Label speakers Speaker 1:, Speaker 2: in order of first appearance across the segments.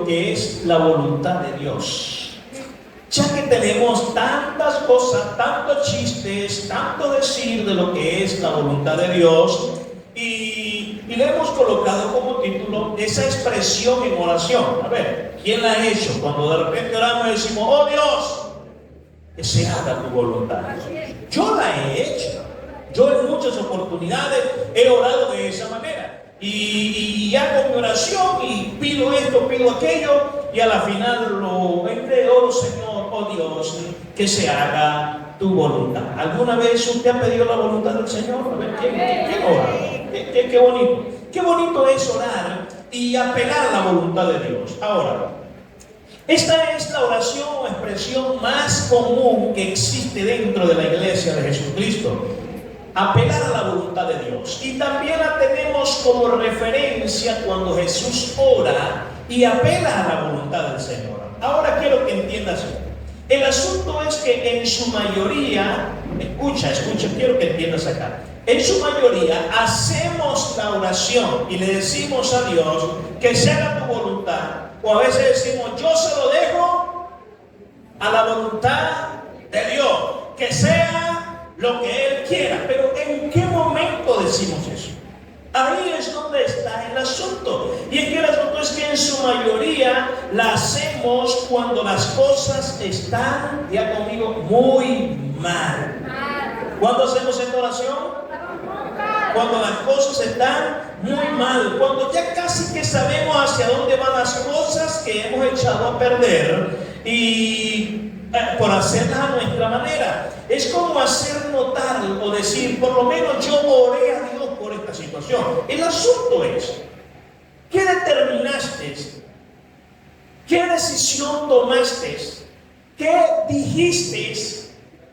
Speaker 1: que es la voluntad de Dios. Ya que tenemos tantas cosas, tantos chistes, tanto decir de lo que es la voluntad de Dios, y le hemos colocado como título esa expresión en oración. A ver, ¿quién la ha hecho? Cuando de repente oramos y decimos, oh Dios, que se haga tu voluntad. Yo la he hecho. Yo en muchas oportunidades he orado de esa manera. Y hago mi oración y pido esto, pido aquello, y a la final lo oro, Señor, oh Dios, que se haga tu voluntad. ¿Alguna vez usted ha pedido la voluntad del Señor? A ver, ¿quién ora? Qué bonito. Qué bonito es orar y apelar a la voluntad de Dios. Ahora, esta es la oración o expresión más común que existe dentro de la iglesia de Jesucristo. Apelar a la voluntad de Dios. Y también la tenemos como referencia cuando Jesús ora y apela a la voluntad del Señor. Ahora quiero que entiendas esto. El asunto es que en su mayoría, escucha, quiero que entiendas acá. En su mayoría hacemos la oración y le decimos a Dios que se haga tu voluntad. O a veces decimos, yo se lo dejo a la voluntad de Dios, que sea lo que Él quiera. Pero ¿en qué momento decimos eso? Ahí es donde está el asunto. Y es que el asunto es que en su mayoría la hacemos cuando las cosas están, ya conmigo, muy mal. ¿Cuándo hacemos esta oración? Cuando las cosas están muy mal, cuando ya casi que sabemos hacia dónde van las cosas que hemos echado a perder y por hacerlas a nuestra manera. Es como hacer notar o decir, por lo menos yo oré a Dios por esta situación. El asunto es, ¿qué determinaste? ¿Qué decisión tomaste? ¿Qué dijiste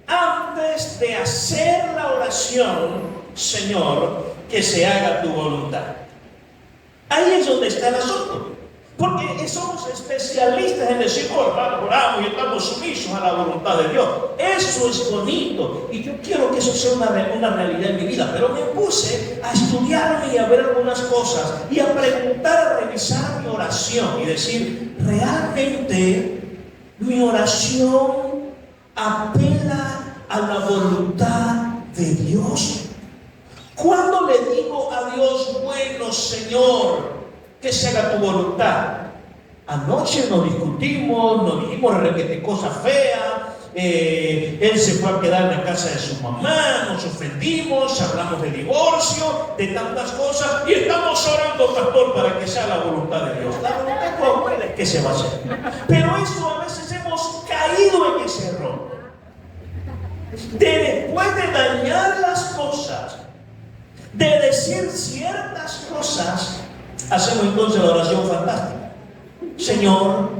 Speaker 1: antes de hacer la oración? Señor, que se haga tu voluntad. Ahí es donde está el asunto. Porque somos especialistas en decir, oramos y estamos sumisos a la voluntad de Dios. Eso es bonito. Y yo quiero que eso sea una realidad en mi vida. Pero me puse a estudiarme y a ver algunas cosas. Y a preguntar, a revisar mi oración. Y decir, ¿realmente mi oración apela a la voluntad de Dios? ¿Cuándo le digo a Dios, bueno, Señor, que se haga tu voluntad? Anoche nos discutimos, nos dijimos requete cosas feas, él se fue a quedar en la casa de su mamá, nos ofendimos, hablamos de divorcio, de tantas cosas, y estamos orando, pastor, para que sea la voluntad de Dios. La voluntad cómo es que se va a hacer. Pero eso a veces hemos caído en ese error. Después de dañar las cosas, de decir ciertas cosas, hacemos entonces la oración fantástica. Señor,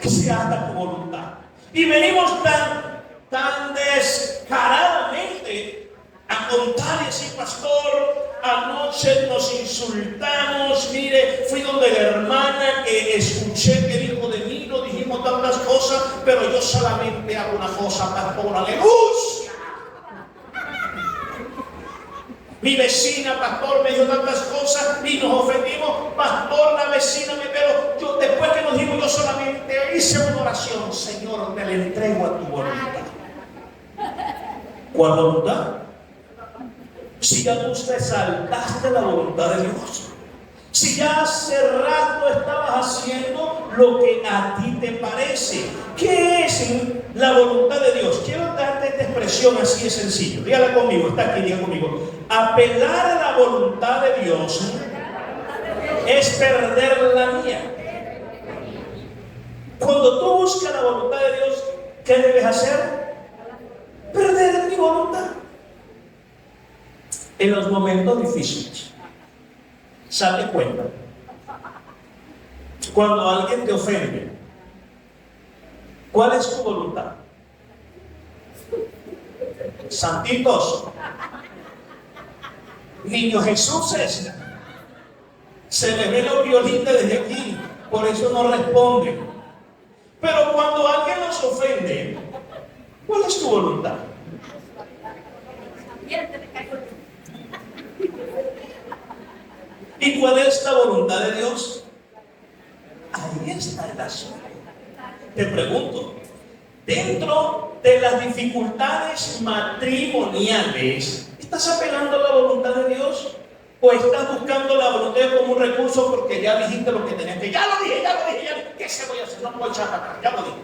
Speaker 1: que se haga tu voluntad. Y venimos tan descaradamente a contar y decir, pastor, anoche nos insultamos, mire, fui donde la hermana que escuché que dijo de mí, no dijimos tantas cosas, pero yo solamente hago una cosa, pastor, aleluya. Mi vecina, pastor, me dijo tantas cosas y nos ofendimos. Pastor, la vecina pero yo después que nos dijo, yo solamente hice una oración. Señor, te la entrego a tu voluntad. ¿Cuál voluntad? Si ya tú te saltaste la voluntad de Dios. Si ya hace rato estabas haciendo lo que a ti te parece. ¿Qué es la voluntad de Dios? Quiero darte esta expresión así de sencillo. Dígala conmigo, está aquí, diga conmigo. Apelar a la voluntad de Dios es perder la mía. Cuando tú buscas la voluntad de Dios, ¿qué debes hacer? Perder mi voluntad. En los momentos difíciles, date cuenta. Cuando alguien te ofende, ¿cuál es tu voluntad? Santitos, niño Jesús se le ve los violines desde aquí, por eso no responde. Pero cuando alguien nos ofende, ¿cuál es tu voluntad? ¿Y cuál es la voluntad de Dios? apelarlas. Te pregunto, dentro de las dificultades matrimoniales, ¿estás apelando a la voluntad de Dios? ¿O estás buscando la voluntad de Dios como un recurso porque ya dijiste lo que tenías que? Ya lo dije, ¿qué se voy a hacer? No puedo echar para acá, ya lo dije.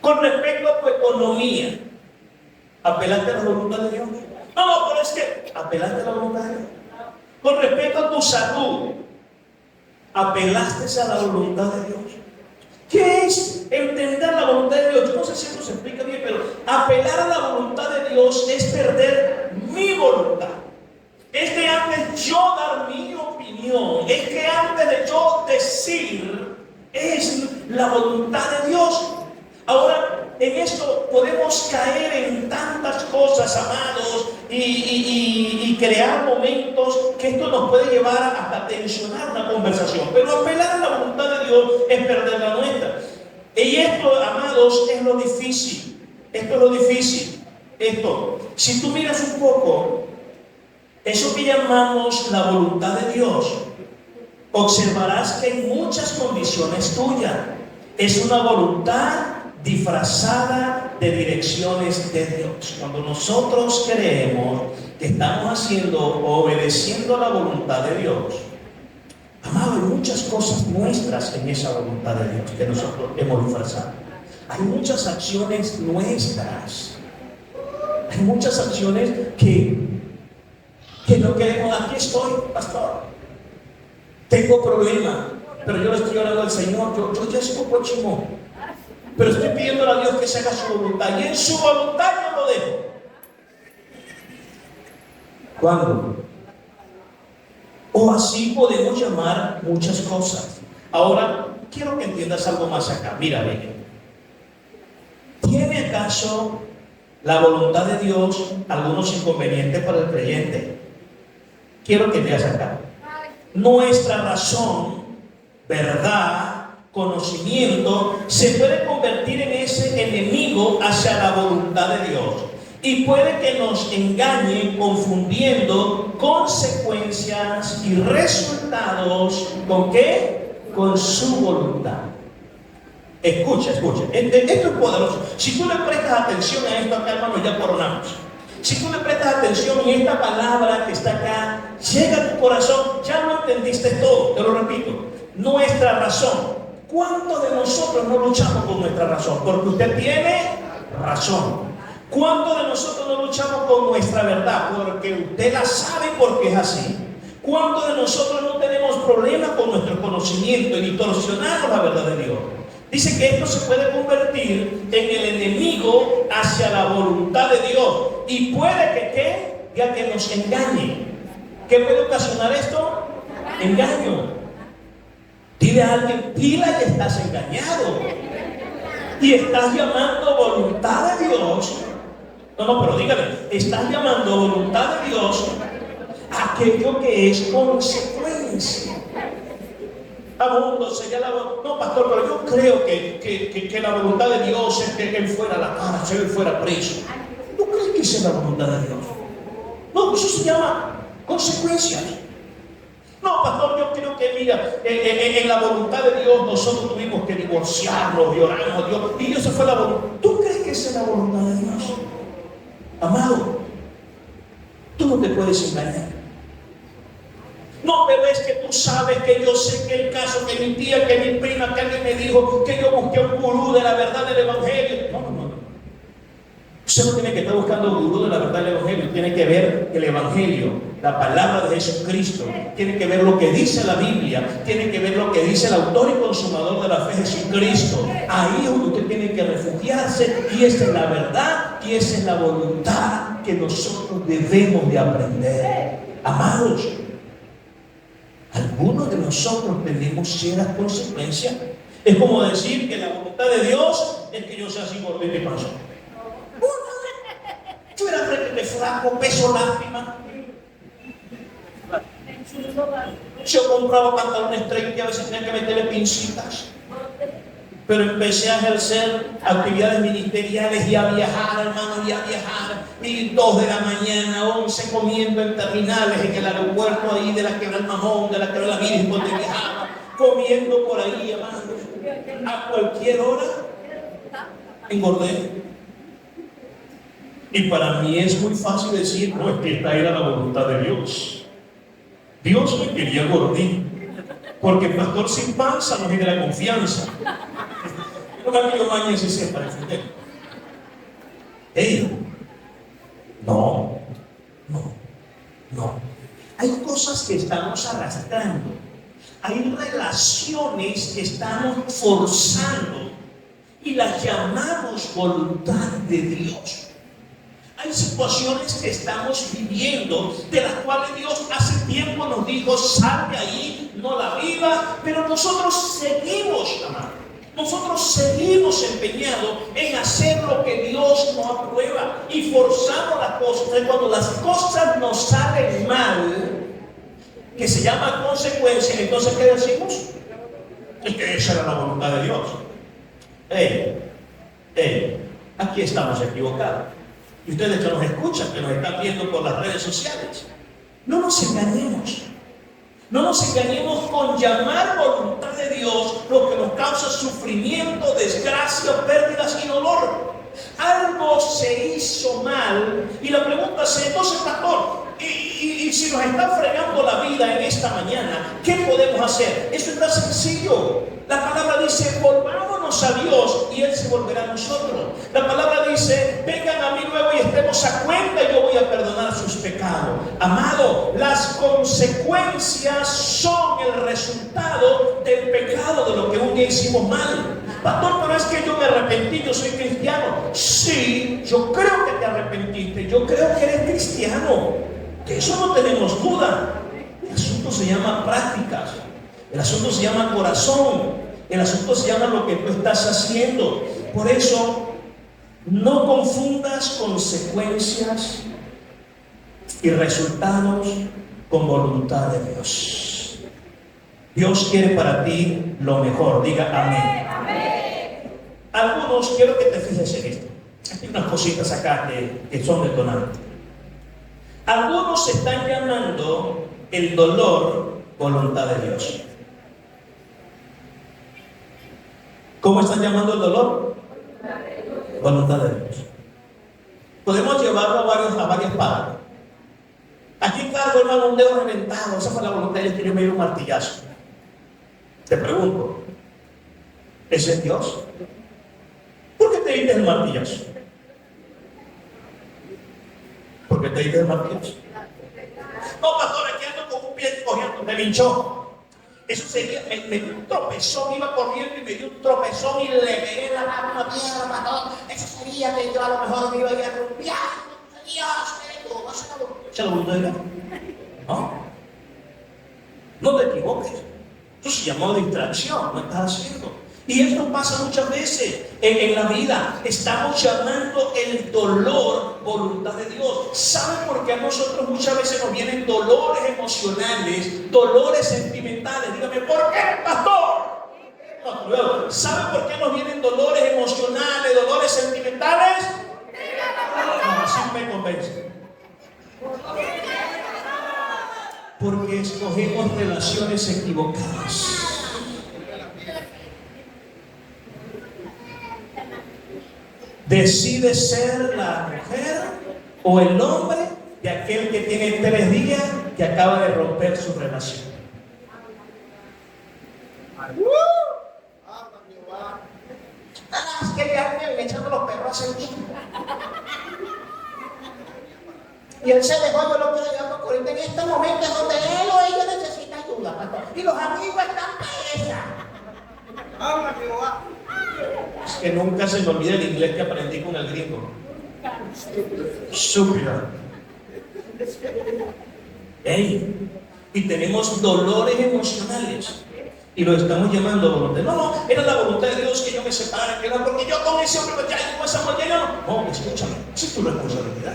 Speaker 1: Con respecto a tu economía, ¿apelaste a la voluntad de Dios? No, pero es que apelaste a la voluntad de Dios. Con respecto a tu salud, ¿apelaste a la voluntad de Dios? ¿Qué es entender la voluntad de Dios? Yo no sé si esto se explica bien, pero apelar a la voluntad de Dios es perder mi voluntad. Es que antes yo dar mi opinión, es que antes de yo decir, es la voluntad de Dios. Ahora, en esto podemos caer en tantas cosas, amados, y crear momentos que esto nos puede llevar hasta tensionar una conversación. Pero apelar a la voluntad de Dios es perder la nuestra. Y esto, amados, es lo difícil. Esto es lo difícil. Si tú miras un poco, eso que llamamos la voluntad de Dios, observarás que en muchas condiciones tuyas es una voluntad disfrazada de direcciones de Dios. Cuando nosotros creemos que estamos haciendo o obedeciendo la voluntad de Dios, amado, hay muchas cosas nuestras en esa voluntad de Dios que nosotros hemos disfrazado. Hay muchas acciones nuestras. Hay muchas acciones que no queremos. Aquí estoy, pastor. Tengo problema, pero yo le estoy orando al Señor. Yo ya soy poco chimón, pero estoy pidiendo a Dios que se haga su voluntad, y en su voluntad yo lo dejo. ¿Cuándo? O así podemos llamar muchas cosas. Ahora, quiero que entiendas algo más acá. Mira, bien. ¿Tiene acaso la voluntad de Dios algunos inconvenientes para el creyente? Quiero que veas acá. Nuestra razón, verdad, conocimiento, se puede convertir en ese enemigo hacia la voluntad de Dios. Y puede que nos engañe confundiendo consecuencias y resultados ¿con qué? Con su voluntad. Escucha. Esto es poderoso. Si tú le prestas atención a esto acá, hermano, ya coronamos. Si tú le prestas atención y esta palabra que está acá llega a tu corazón, ya no entendiste todo. Te lo repito. Nuestra razón. ¿Cuántos de nosotros no luchamos con nuestra razón? Porque usted tiene razón. ¿Cuántos de nosotros no luchamos con nuestra verdad? Porque usted la sabe, porque es así. ¿Cuántos de nosotros no tenemos problemas con nuestro conocimiento y distorsionamos la verdad de Dios? Dice que esto se puede convertir en el enemigo hacia la voluntad de Dios. Y puede que nos engañe. ¿Qué puede ocasionar esto? Engaño. Dile a alguien, pila, que estás engañado. Y estás llamando voluntad de Dios. No, pero dígame, estás llamando voluntad de Dios aquello que es consecuencia. No, pastor, pero yo creo que la voluntad de Dios es que él fuera a la cárcel, él fuera preso. ¿Tú crees que esa es la voluntad de Dios? No, eso se llama consecuencias. No, pastor, yo creo que, mira, en la voluntad de Dios nosotros tuvimos que divorciarnos y oramos a Dios, y eso fue la voluntad. ¿Tú crees que esa es la voluntad de Dios? Amado, tú no te puedes engañar. No, pero es que tú sabes que yo sé que el caso, que mi tía, que mi prima, que alguien me dijo que yo busqué un gurú de la verdad del Evangelio. No. Usted no tiene que estar buscando un gurú de la verdad del Evangelio. Tiene que ver el Evangelio, la palabra de Jesucristo. Tiene que ver lo que dice la Biblia. Tiene que ver lo que dice el autor y consumador de la fe, Jesucristo. Ahí es donde usted tiene que refugiarse. Y esa es la verdad y esa es la voluntad que nosotros debemos de aprender. Amados, algunos de nosotros tenemos ciertas consecuencias. Es como decir que la voluntad de Dios es que yo sea así gordito y panzón. Yo era de flaco, peso, lágrima. Yo compraba pantalones straight y a veces tenía que meterle pincitas. Pero empecé a ejercer actividades ministeriales y a viajar, hermano, y a viajar. Y 2 de la mañana, 11 comiendo en terminales, en el aeropuerto ahí de la Quebrada del Mamón, de la Quebrada de la Virgen, donde viajaba. comiendo por ahí, amando, a cualquier hora, engordé. Y para mí es muy fácil decir, no, es que esta era la voluntad de Dios. Dios me quería gordito, porque el pastor sin panza no genera confianza. Un amigo mañana se sepa defender. No. Hay cosas que estamos arrastrando. Hay relaciones que estamos forzando y las llamamos voluntad de Dios. Hay situaciones que estamos viviendo de las cuales Dios hace tiempo nos dijo, sal de ahí, no la viva, pero nosotros seguimos amando. Nosotros seguimos empeñados en hacer lo que Dios no aprueba y forzamos las cosas. Entonces, cuando las cosas nos salen mal, que se llama consecuencia, entonces ¿qué decimos? Es que esa era la voluntad de Dios. Aquí estamos equivocados. Y ustedes que nos escuchan, que nos están viendo por las redes sociales, no nos engañemos. No nos engañemos con llamar voluntad de Dios lo que nos causa sufrimiento, desgracia, pérdidas y dolor. Algo se hizo mal y la pregunta es, entonces, pastor, y si nos está fregando la vida en esta mañana, ¿qué podemos hacer? Eso es tan sencillo. La palabra dice, volvámonos a Dios y Él se volverá a nosotros. La palabra dice, vengan a mí luego y estemos a cuenta y yo voy a perdonar sus pecados. Amado, las consecuencias son el resultado del pecado, de lo que un día hicimos mal. Pastor, pero es que yo me arrepentí, yo soy cristiano. Sí, yo creo que te arrepentiste, yo creo que eres cristiano. De eso no tenemos duda. El asunto se llama prácticas. El asunto se llama corazón. El asunto se llama lo que tú estás haciendo. Por eso, no confundas consecuencias y resultados con voluntad de Dios. Dios quiere para ti lo mejor. Diga amén. Algunos, quiero que te fijes en esto. Hay unas cositas acá que son detonantes. Algunos están llamando el dolor voluntad de Dios. ¿Cómo están llamando el dolor? Voluntad de Dios. Podemos llevarlo a varias partes. Aquí cargo, hermano, un dedo reventado. Esa fue la voluntad de Dios, que yo me dio un martillazo. Te pregunto, ¿ese es Dios? ¿Por qué te diste el martillazo? ¿Por qué te diste el martillazo? No, pastor, aquí ando con un pie cogiendo, me linchó. Eso sería, me dio un tropezón, iba corriendo y me dio un tropezón y le pegué la mano a una piedra, pastor. Eso sería que yo a lo mejor me iba a ir a rumbear. ¿Se lo voluntad de Dios? No te equivoques. Eso se llamó distracción, no estás haciendo. Y esto pasa muchas veces en la vida. Estamos llamando el dolor voluntad de Dios. ¿Saben por qué a nosotros muchas veces nos vienen dolores emocionales, dolores sentimentales? Dígame, ¿por qué, pastor? No, ¿saben por qué nos vienen dolores emocionales, dolores sentimentales? No, así me convence. Porque escogemos relaciones equivocadas. Decide ser la mujer o el hombre de aquel que tiene 3 días que acaba de romper su relación. Es que ya me echando los perros hace un tiempo. Y él se dejó, yo lo quiero llevar por ahorita en este momento es donde él o ella necesita ayuda, pastor. Y los amigos están pereza. Es que nunca se me olvida el inglés que aprendí con el gringo. Súper. Y tenemos dolores emocionales y lo estamos llamando voluntad. No, era la voluntad de Dios que yo me separe, que no, porque yo con ese hombre ya con esa mujer no, escúchame, esa es tu responsabilidad.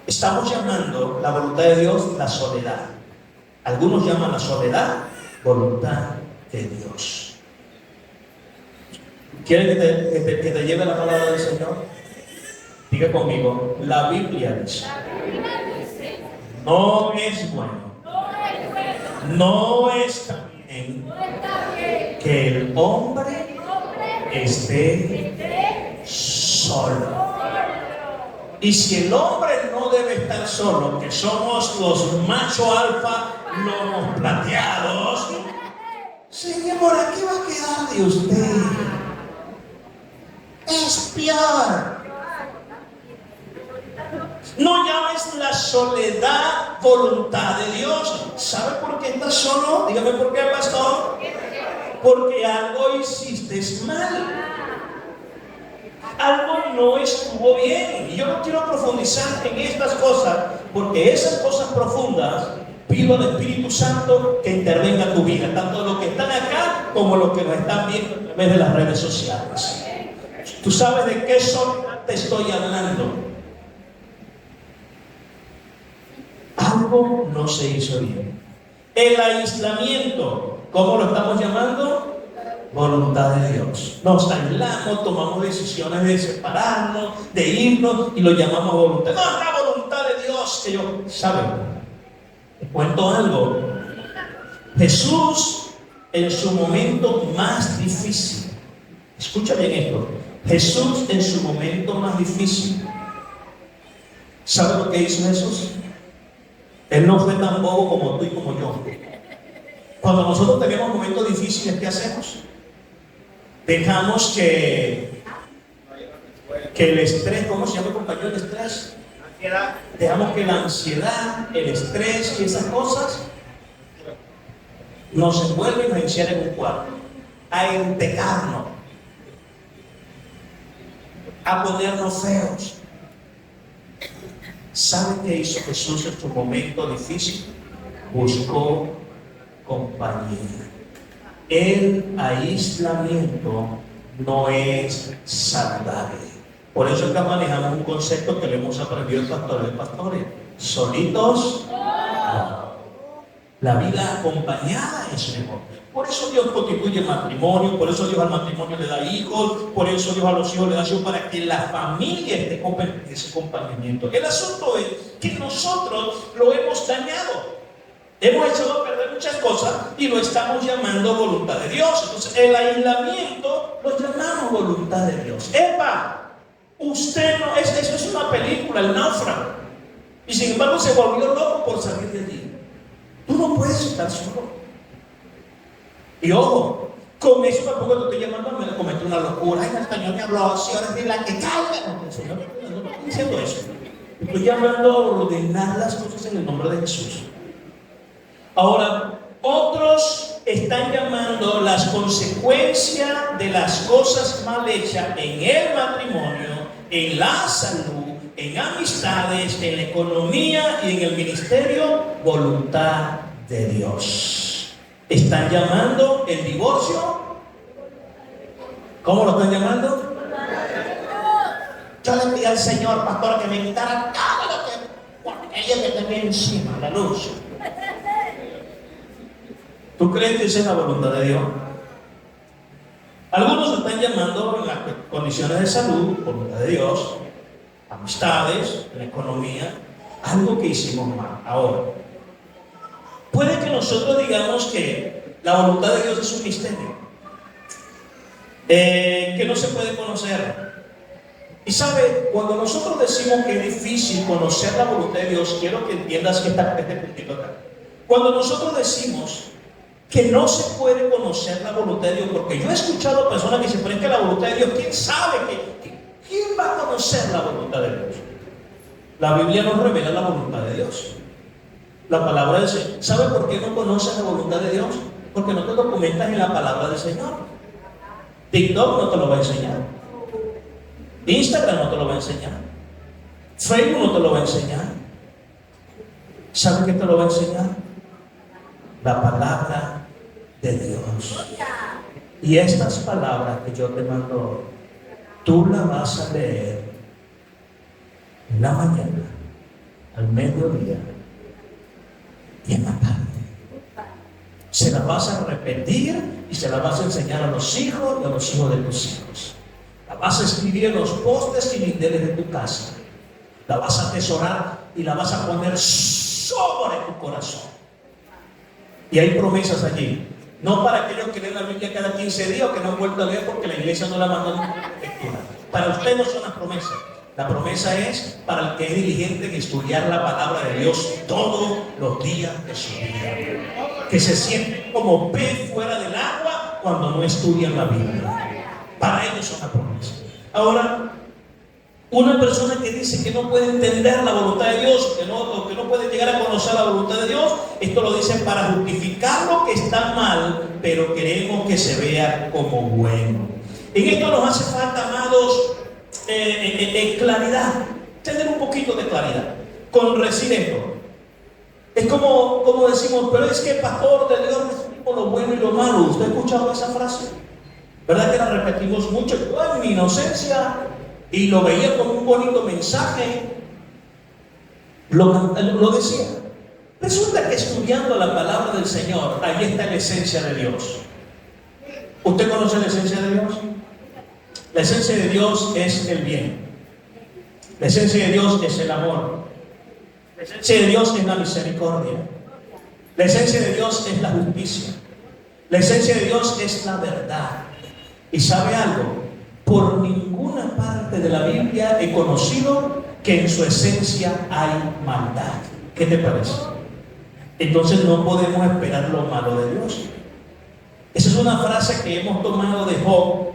Speaker 1: Estamos llamando la voluntad de Dios la soledad. Algunos llaman la soledad voluntad de Dios. ¿Quieren que te lleve la palabra del Señor? Diga conmigo, la Biblia dice, no es bueno No está bien que el hombre esté solo. Y si el hombre no debe estar solo, que somos los macho alfa, lomos plateados, señora, ¿qué va a quedar de usted? Es peor. No llames la soledad voluntad de Dios. ¿Sabe por qué estás solo? Dígame por qué, pastor. Porque algo hiciste mal. Algo no estuvo bien. Y yo no quiero profundizar en estas cosas, porque esas cosas profundas pido al Espíritu Santo que intervenga en tu vida, tanto los que están acá como los que nos están viendo a través de las redes sociales. Tú sabes de qué soledad te estoy hablando. Algo no se hizo bien. El aislamiento, ¿cómo lo estamos llamando? Voluntad de Dios. Nos aislamos, tomamos decisiones de separarnos, de irnos y lo llamamos voluntad. No, es la voluntad de Dios que yo, ¿saben? Te cuento algo. Jesús en su momento más difícil, escucha bien esto, Jesús en su momento más difícil, ¿sabe lo que hizo Jesús? Él no fue tan bobo como tú y como yo. Cuando nosotros tenemos momentos difíciles, ¿qué hacemos? Dejamos que el estrés, ¿cómo se llama, compañero, el estrés? Dejamos que la ansiedad, el estrés y esas cosas nos envuelven y nos encierren en un cuarto, a entecarnos, a ponernos feos. ¿Sabe qué hizo Jesús en su momento difícil? Buscó compañía. El aislamiento no es saludable. Por eso es que manejamos un concepto que le hemos aprendido el pastores. Solitos, no. La vida acompañada es mejor. Por eso Dios constituye matrimonio, por eso Dios al matrimonio le da hijos, por eso Dios a los hijos le da hijos, para que la familia esté en ese acompañamiento. El asunto es que nosotros lo hemos dañado. Hemos echado a perder muchas cosas y lo estamos llamando voluntad de Dios. Entonces, el aislamiento lo llamamos voluntad de Dios. ¡Epa! Usted no, eso es una película, El náufrago. Y sin embargo se volvió loco por salir de allí. Tú no puedes estar solo. Y ojo, con eso tampoco te estoy llamando a me cometí una locura. Ay, el Señor me habló así, ahora es la que caiga. No, el Señor no estoy diciendo eso. Estoy llamando a ordenar las cosas en el nombre de Jesús. Ahora, otros están llamando las consecuencias de las cosas mal hechas en el matrimonio, en la salud, en amistades, en la economía y en el ministerio, voluntad de Dios. Están llamando el divorcio. ¿Cómo lo están llamando? Yo le pedí al Señor, pastor, que me quitara todo lo que ella me tenía encima, la luz. ¿Tú crees que esa es la voluntad de Dios? Algunos están llamando en las condiciones de salud, voluntad de Dios, amistades, la economía, algo que hicimos mal. Ahora, puede que nosotros digamos que la voluntad de Dios es un misterio, que no se puede conocer. Y sabe, cuando nosotros decimos que es difícil conocer la voluntad de Dios, quiero que entiendas que está este puntito acá. Cuando nosotros decimos que no se puede conocer la voluntad de Dios, porque yo he escuchado personas que dicen, pero es que la voluntad de Dios, ¿quién sabe? ¿Quién va a conocer la voluntad de Dios? La Biblia nos revela la voluntad de Dios. La palabra del Señor. ¿Sabe por qué no conoces la voluntad de Dios? Porque no te documentas en la palabra del Señor. TikTok no te lo va a enseñar. Instagram no te lo va a enseñar. Facebook no te lo va a enseñar. ¿Sabe qué te lo va a enseñar? La palabra de Dios. Y estas palabras que yo te mando, tú las vas a leer en la mañana, al mediodía y en la tarde. Se las vas a repetir y se las vas a enseñar a los hijos y a los hijos de tus hijos. La vas a escribir en los postes y lindeles de tu casa. La vas a atesorar y la vas a poner sobre tu corazón. Y hay promesas allí. No para aquellos que leen la Biblia cada 15 días o que no han vuelto a leer porque la iglesia no la mandó a lectura. Para usted no son las promesas. La promesa es para el que es diligente en estudiar la palabra de Dios todos los días de su vida. Que se siente como pez fuera del agua cuando no estudian la Biblia. Para ellos son las promesas. Ahora, una persona que dice que no puede entender la voluntad de Dios, que no puede llegar a conocer la voluntad de Dios, esto lo dice para justificar lo que está mal, pero queremos que se vea como bueno. En esto nos hace falta, amados, claridad, tener un poquito de claridad con decir esto. Es como decimos, pero es que pastor de Dios decimos lo bueno y lo malo. ¿Usted ha escuchado esa frase? ¿Verdad que la repetimos mucho? Yo en mi inocencia y lo veía como un bonito mensaje, lo decía. Resulta que estudiando la palabra del Señor, ahí está la esencia de Dios. ¿Usted conoce la esencia de Dios? La esencia de Dios es el bien. La esencia de Dios es el amor. La esencia de Dios es la misericordia. La esencia de Dios es la justicia. La esencia de Dios es la verdad. ¿Y sabe algo? Por ninguna parte de la Biblia he conocido que en su esencia hay maldad. ¿Qué te parece? Entonces no podemos esperar lo malo de Dios. Esa es una frase que hemos tomado de Job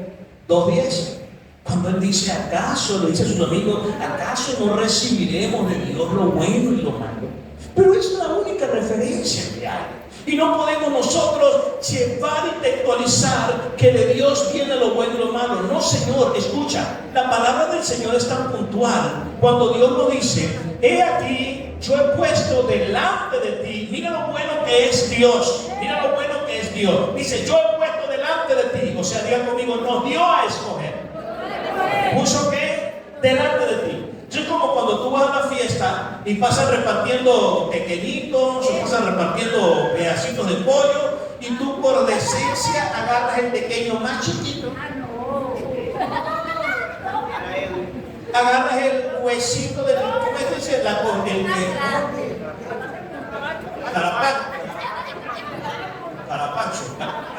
Speaker 1: 2:10. Cuando él dice, ¿acaso? Le dice a sus amigos, ¿acaso no recibiremos de Dios lo bueno y lo malo? Pero es la única referencia que hay. Y no podemos nosotros llevar y textualizar que de Dios viene lo bueno y lo malo. No, Señor, escucha, la palabra del Señor es tan puntual. Cuando Dios lo dice, he aquí, yo he puesto delante de ti, mira lo bueno que es Dios, mira lo bueno que es Dios. Dice, yo he puesto delante de ti, o sea, diga conmigo, nos dio a escoger. ¿Puso qué? Delante de ti. Es como cuando tú vas a una fiesta y pasas repartiendo pequeñitos o pasas repartiendo pedacitos de pollo y tú por decencia agarras el pequeño más chiquito. Agarras el huesito del carapacho.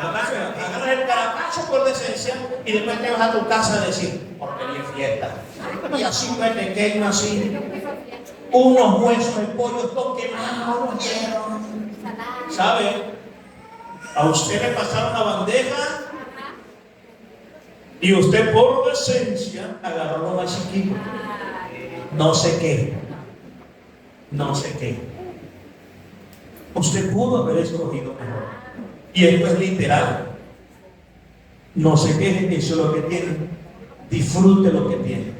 Speaker 1: Agarras el carapacho por decencia y después te vas a tu casa a decir, porquería fiesta. Y así un pequeño así, unos huesos de pollo estos quemados, los hierros. ¿Sabe? A usted le pasaron la bandeja y usted por decencia agarró lo más chiquito. No sé qué. Usted pudo haber escogido mejor. Y esto es literal. No se queje, eso es lo que tiene. Disfrute lo que tiene.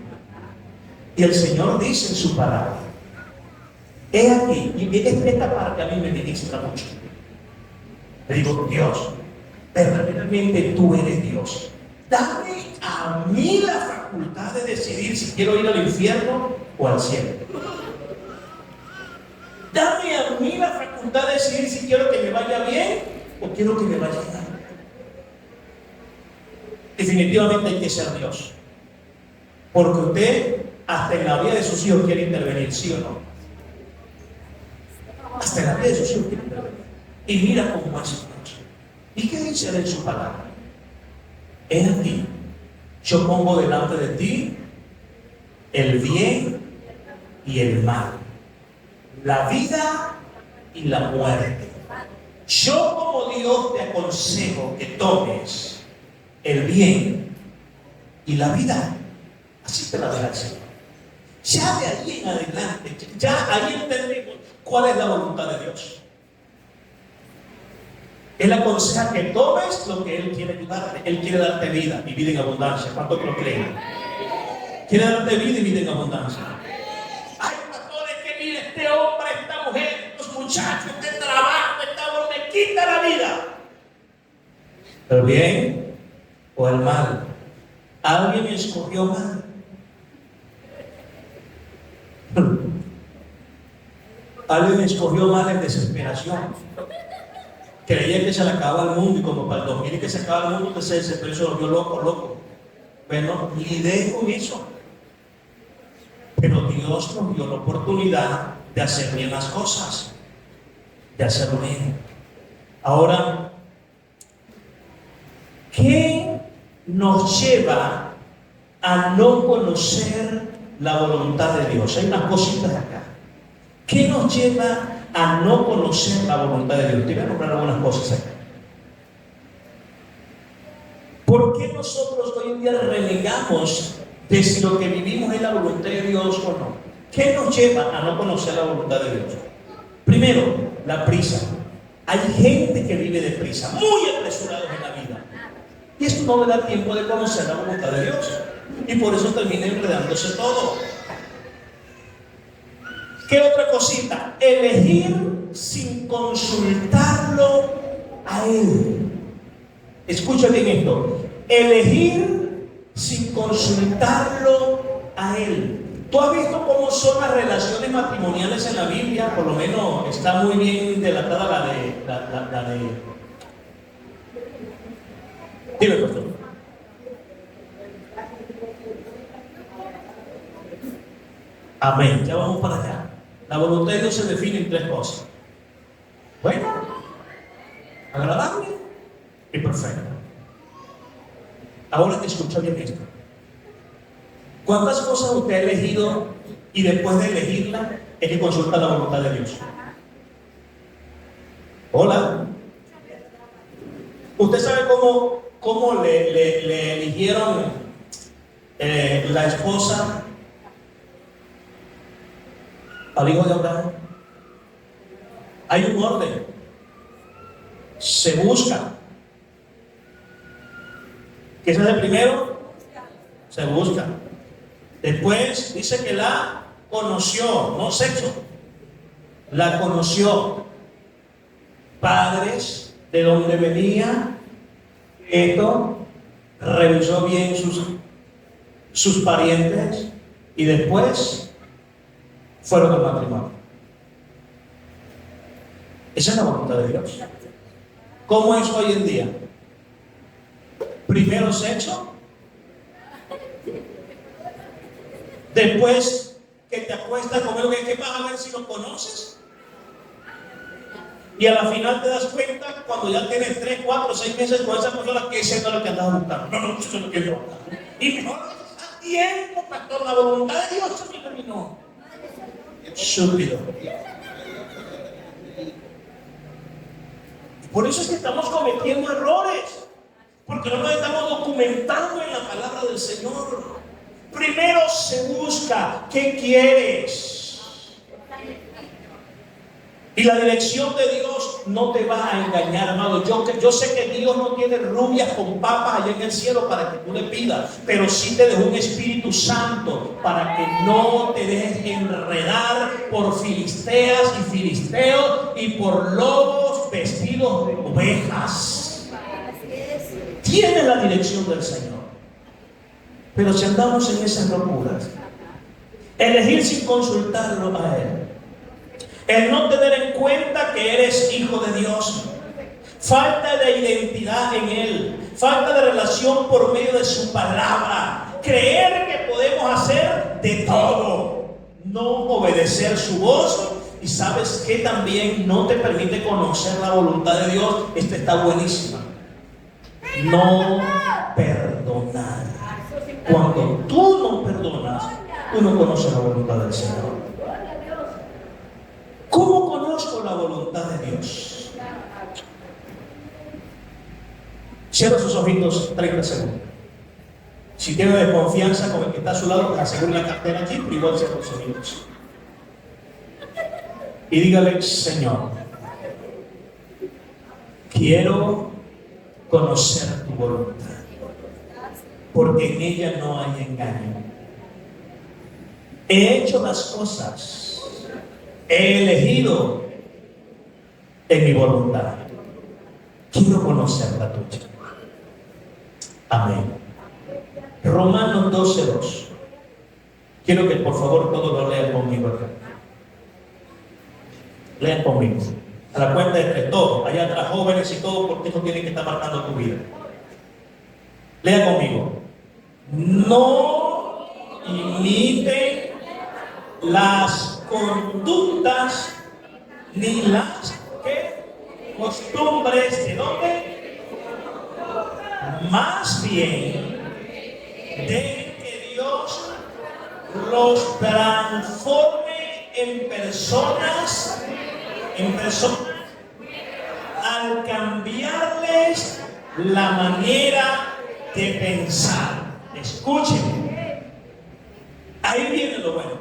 Speaker 1: Y el Señor dice en su palabra, he aquí, y esta parte a mí me ministra mucho. Le digo, Dios, verdaderamente tú eres Dios. Dame a mí la facultad de decidir si quiero ir al infierno o al cielo. Dame a mí la facultad de decidir si quiero que me vaya bien o quiero que me vaya mal. Definitivamente hay que ser Dios. Porque usted, hasta en la vida de sus hijos, quiere intervenir, ¿sí o no? Hasta en la vida de sus hijos quiere intervenir. Y mira cómo es Dios. ¿Y qué dice él en su palabra? He aquí, yo pongo delante de ti el bien y el mal, la vida y la muerte. Yo como Dios te aconsejo que tomes el bien y la vida. Así te la da el Señor. Ya de ahí en adelante, ya ahí entendemos cuál es la voluntad de Dios. Él aconseja que tomes lo que Él quiere darte. Él quiere darte vida y vida en abundancia. ¿Cuántos lo creen? Quiere darte vida y vida en abundancia. Ay, pastores, que mire este hombre, esta mujer, estos muchachos, este trabajo, esta hombre, me quita la vida. ¿El bien o el mal? ¿Alguien escogió mal? Alguien escogió mal en desesperación. Creía que se le acababa el mundo y como para el 2000 que se acaba el mundo, entonces se volvió loco. Bueno, lidié con eso. Pero Dios nos dio la oportunidad de hacer bien las cosas, de hacerlo bien. Ahora, ¿qué nos lleva a no conocer la voluntad de Dios? Hay unas cositas acá. ¿Qué nos lleva a no conocer la voluntad de Dios? Te voy a nombrar algunas cosas acá. ¿Por qué nosotros hoy en día renegamos de si lo que vivimos es la voluntad de Dios o no? ¿Qué nos lleva a no conocer la voluntad de Dios? Primero, la prisa. Hay gente que vive de prisa, muy apresurados en la vida. Y esto no le da tiempo de conocer la voluntad de Dios. Y por eso termina enredándose todo. ¿Qué otra cosita? Elegir sin consultarlo a Él. Escucha bien esto. Elegir sin consultarlo a Él. ¿Tú has visto cómo son las relaciones matrimoniales en la Biblia? Por lo menos está muy bien delatada la de... Dime, pastor. Amén. Ya vamos para allá. La voluntad de Dios se define en tres cosas. Bueno, agradable y perfecto. Ahora te escucha bien esto. ¿Cuántas cosas usted ha elegido y después de elegirla es que consulta la voluntad de Dios? Hola. ¿Usted sabe cómo le eligieron la esposa al hijo de Abraham? Hay un orden. Se busca. ¿Qué es el primero? Se busca. Después dice que la conoció, no sexo. La conoció. Padres, de dónde venía, esto, revisó bien sus parientes y después fueron al matrimonio. Esa es la voluntad de Dios. ¿Cómo es hoy en día? Primero sexo, después que te acuestas con él, que vas a ver si lo conoces. Y a la final te das cuenta cuando ya tienes 3, 4, 6 meses con esa persona que ese no es lo que andabas buscando. No, eso es lo que yo buscando. Y mejor a tiempo, pastor, la voluntad de Dios se me terminó. Súpido. Por eso es que estamos cometiendo errores. Porque no nos estamos documentando en la palabra del Señor. Primero se busca qué quieres. Y la dirección de Dios no te va a engañar, amado. Yo sé que Dios no tiene rubias con papas allá en el cielo para que tú le pidas, pero sí te dejó un Espíritu Santo para que no te dejes enredar por filisteas y filisteos y por lobos vestidos de ovejas. Tiene la dirección del Señor. Pero si andamos en esas locuras, elegir sin consultarlo a Él, el no tener en cuenta que eres hijo de Dios, falta de identidad en Él, falta de relación por medio de su palabra, creer que podemos hacer de todo, no obedecer su voz. Y sabes que también no te permite conocer la voluntad de Dios. Esta está buenísima. No perdonar. Cuando tú no perdonas, tú no conoces la voluntad del Señor. ¿Cómo conozco la voluntad de Dios? Cierra sus ojitos 30 segundos. Si tiene desconfianza con el que está a su lado, asegure la cartera aquí, pero igual cierra sus ojitos. Y dígale: Señor, quiero conocer tu voluntad, porque en ella no hay engaño. He hecho las cosas, he elegido en mi voluntad. Quiero conocer la tuya. Amén. Romanos 12:2. Quiero que por favor todos lo lean conmigo acá. Lean conmigo. A la cuenta de tres, todos, allá atrás, jóvenes y todos, porque esto tiene que estar marcando tu vida. Lean conmigo. No imiten las conductas ni las costumbres, ¿de dónde? Más bien, dejen que Dios los transforme en personas, al cambiarles la manera de pensar. Escuchen, ahí viene lo bueno.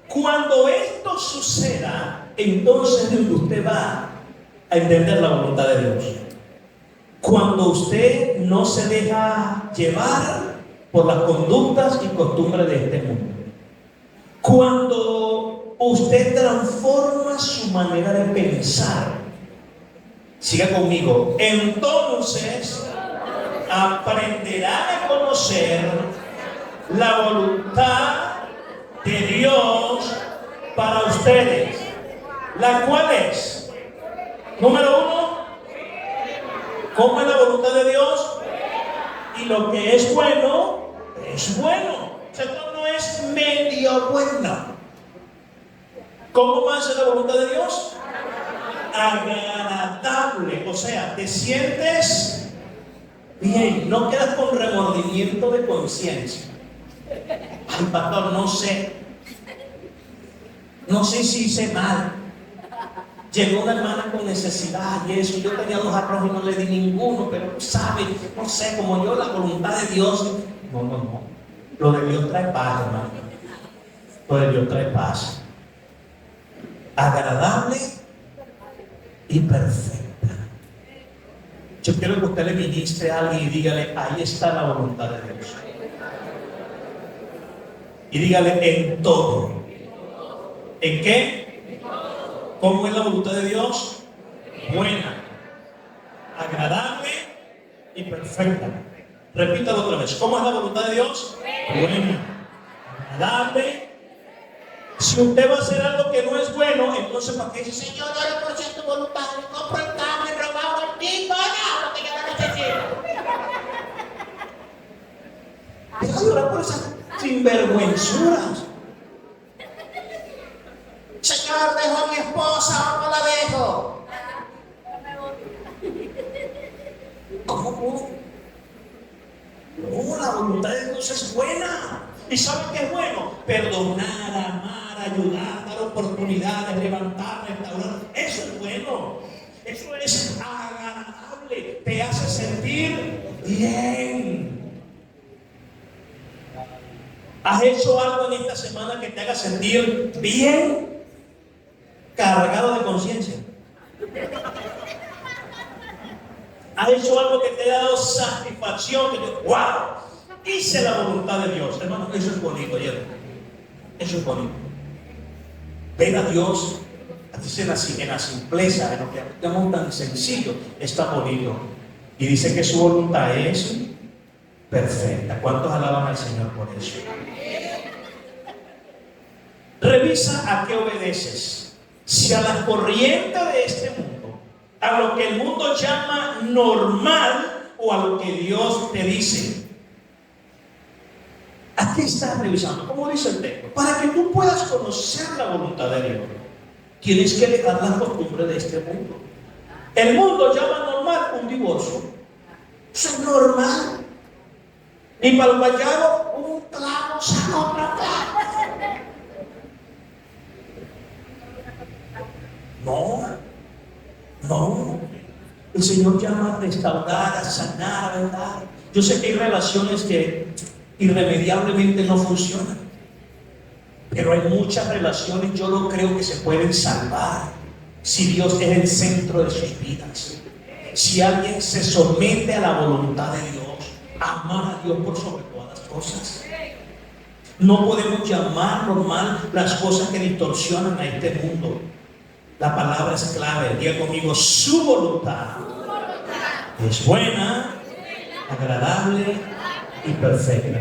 Speaker 1: Cuando esto suceda, entonces usted va a entender la voluntad de Dios. Cuando usted no se deja llevar por las conductas y costumbres de este mundo. Cuando usted transforma su manera de pensar. Siga conmigo. Entonces aprenderá a conocer la voluntad de Dios para ustedes, la cual es, número uno, ¿cómo es la voluntad de Dios? Y lo que es bueno, es bueno. O sea, esto no es medio bueno. ¿Cómo más es la voluntad de Dios? Agradable. O sea, te sientes bien, no quedas con remordimiento de conciencia. Ay, pastor, no sé si hice mal. Llegó una hermana con necesidad y eso. Yo tenía 2 arroz y no le di ninguno, pero sabe, no sé, como yo, la voluntad de Dios. No. Lo de Dios trae paz, hermano. Lo de Dios trae paz. Agradable y perfecta. Yo quiero que usted le ministre a alguien y dígale, ahí está la voluntad de Dios. Y dígale, en todo. ¿En qué? ¿Cómo es la voluntad de Dios? Buena, agradable y perfecta. Repítalo otra vez. ¿Cómo es la voluntad de Dios? Buena, agradable. Si usted va a hacer algo que no es bueno, entonces ¿para qué dice, Señor, oro por ser tu voluntad? Me compro el carro, me robaba el tipo, no, porque yo no necesito. Deja de orar por esas sinvergüenzuras. Señor, dejo a mi esposa o no la dejo. ¿Cómo? No, la voluntad de Dios es buena. ¿Y saben qué es bueno? Perdonar, amar, ayudar, dar oportunidades, levantar, restaurar. Eso es bueno. Eso es agradable. Te hace sentir bien. ¿Has hecho algo en esta semana que te haga sentir bien? Cargado de conciencia. ¿Has hecho algo que te ha dado satisfacción? Que te, ¡wow! Hice la voluntad de Dios. Hermano, eso es bonito, ¿oyeron? Eso es bonito. Ver a Dios en la simpleza, en lo que hacemos tan sencillo, está bonito. Y dice que su voluntad es perfecta. ¿Cuántos alaban al Señor por eso? Revisa a qué obedeces. Si a la corriente de este mundo, a lo que el mundo llama normal o a lo que Dios te dice. ¿A qué estás revisando? ¿Cómo dice el texto? Para que tú puedas conocer la voluntad de Dios, tienes que dejar las costumbres de este mundo. El mundo llama normal un divorcio. Eso es normal. Y para el guayabo, un clavo saca otro clavo. No. El Señor llama a restaurar, a sanar, a vendar. Yo sé que hay relaciones que irremediablemente no funcionan, pero hay muchas relaciones, yo lo creo, que se pueden salvar si Dios es el centro de sus vidas. Si alguien se somete a la voluntad de Dios, amar a Dios por sobre todas las cosas. No podemos llamar normal las cosas que distorsionan a este mundo. La palabra es clave. Diga conmigo, su voluntad es buena, agradable y perfecta.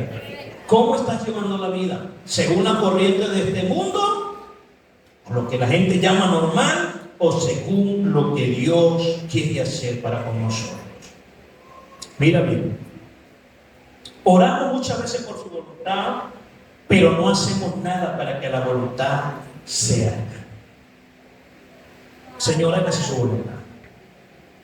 Speaker 1: ¿Cómo estás llevando la vida? ¿Según la corriente de este mundo? ¿O lo que la gente llama normal? ¿O según lo que Dios quiere hacer para con nosotros? Mira bien. Oramos muchas veces por su voluntad, pero no hacemos nada para que la voluntad sea. Señor, hágase su voluntad.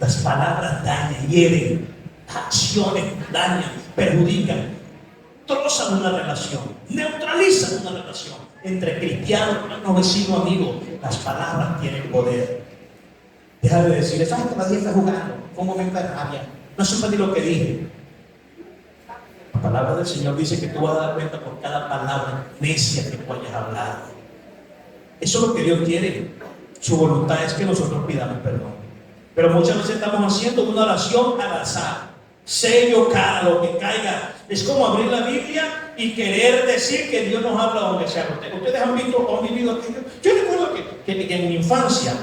Speaker 1: Las palabras dañan, hieren, acciones dañan, perjudican, trozan una relación, neutralizan una relación entre cristianos, hermanos, vecinos, amigos. Las palabras tienen poder. Deja de decir, ¿sabes que nadie está jugando? Fue un momento de rabia. No supe ni lo que dije. La palabra del Señor dice que tú vas a dar cuenta por cada palabra necia que tú hayas hablado. Eso es lo que Dios quiere. Su voluntad es que nosotros pidamos perdón. Pero muchas veces estamos haciendo una oración al azar. Sello cada lo que caiga. Es como abrir la Biblia y querer decir que Dios nos habla donde sea. Ustedes han visto o han vivido aquello. Yo recuerdo que en mi infancia,